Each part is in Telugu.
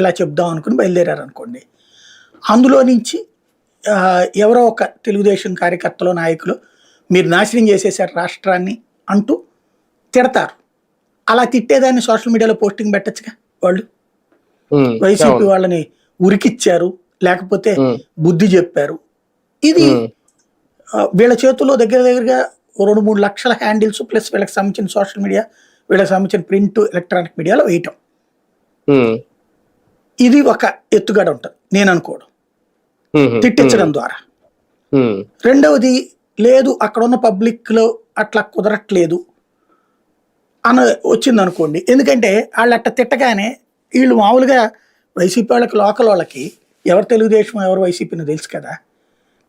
ఇలా చెప్దాం అనుకుని బయలుదేరారు అనుకోండి. అందులో నుంచి ఎవరో ఒక తెలుగుదేశం కార్యకర్తలు, నాయకులు మీరు నాశనం చేసేసారు రాష్ట్రాన్ని అంటూ తిడతారు. అలా తిట్టేదాన్ని సోషల్ మీడియాలో పోస్టింగ్ పెట్టచ్చుగా వాళ్ళు. వైసీపీ వాళ్ళని ఉరికిచ్చారు, లేకపోతే బుద్ధి చెప్పారు. ఇది వీళ్ళ చేతుల్లో దగ్గరగా 2-3 లక్షల హ్యాండిల్స్ ప్లస్ వీళ్ళకి సంబంధించిన సోషల్ మీడియా, వీళ్ళకి సంబంధించిన ప్రింట్, ఎలక్ట్రానిక్ మీడియాలో వేయటం. ఇది ఒక ఎత్తుగడ ఉంటుంది నేను అనుకోవడం, తిట్టించడం ద్వారా. రెండవది, లేదు అక్కడ ఉన్న పబ్లిక్ లో అట్లా కుదరట్లేదు అని వచ్చింది అనుకోండి. ఎందుకంటే వాళ్ళు అట్లా తిట్టగానే వీళ్ళు మామూలుగా వైసీపీ వాళ్ళకి, లోకల్ వాళ్ళకి ఎవరు తెలుగుదేశం ఎవరు వైసీపీని తెలుసు కదా,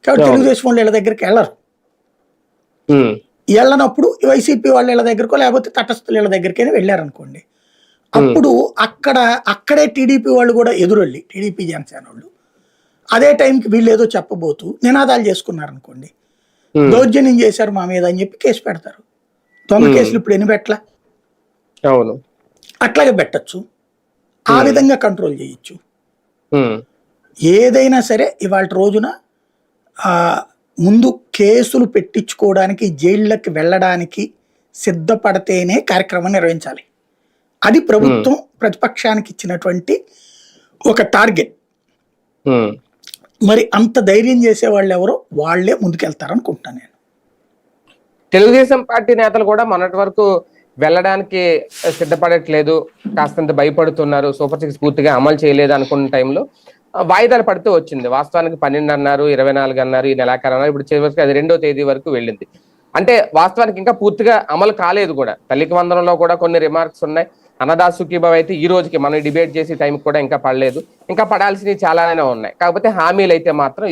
కాబట్టి తెలుగుదేశం వాళ్ళు వీళ్ళ దగ్గరికి వెళ్ళరు. వెళ్ళనప్పుడు వైసీపీ వాళ్ళ వీళ్ళ దగ్గరకో లేకపోతే తటస్థుల వీళ్ళ దగ్గరికైనా వెళ్ళారనుకోండి, అప్పుడు అక్కడే టీడీపీ వాళ్ళు కూడా ఎదురెళ్ళి, టీడీపీ జనసేన వాళ్ళు అదే టైంకి వీళ్ళు ఏదో చెప్పబోతూ నినాదాలు చేసుకున్నారనుకోండి, దౌర్జన్యం చేశారు మా మీద అని చెప్పి కేసు పెడతారు. దొంగ కేసులు ఇప్పుడు ఎన్ని పెట్టలా, అట్లాగే పెట్టచ్చు. ఆ విధంగా కంట్రోల్ చేయొచ్చు. ఏదైనా సరే ఇవాళ రోజున ముందు కేసులు పెట్టించుకోవడానికి, జైళ్ళకి వెళ్ళడానికి సిద్ధపడితేనే కార్యక్రమం నిర్వహించాలి. అది ప్రభుత్వం ప్రతిపక్షానికి ఇచ్చినటువంటి ఒక టార్గెట్. మరి అంత ధైర్యం చేసే వాళ్ళు ఎవరో వాళ్ళే ముందుకెళ్తారనుకుంటున్నాను నేను. తెలుగుదేశం పార్టీ నేతలు కూడా మొన్నటి వరకు వెళ్ళడానికి సిద్ధపడట్లేదు, కాస్తంత భయపడుతున్నారు, సూపర్ 6 పూర్తిగా అమలు చేయలేదు అనుకున్న టైంలో వాయిదాలు పడుతూ వచ్చింది. వాస్తవానికి 12 అన్నారు, 24 అన్నారు, ఈ నెలాఖరు అన్నారు, ఇప్పుడు చివరికి అది 2వ తేదీ వరకు వెళ్ళింది. అంటే వాస్తవానికి ఇంకా పూర్తిగా అమలు కాలేదు కూడా. తల్లికి వందనంలో కూడా కొన్ని రిమార్క్స్ ఉన్నాయి. అన్నదాత సుఖీభావ అయితే ఈ రోజుకి మనం డిబేట్ చేసే టైంకి కూడా ఇంకా పడలేదు, ఇంకా పడాల్సినవి చాలానే ఉన్నాయి. కాకపోతే హామీలు అయితే మాత్రం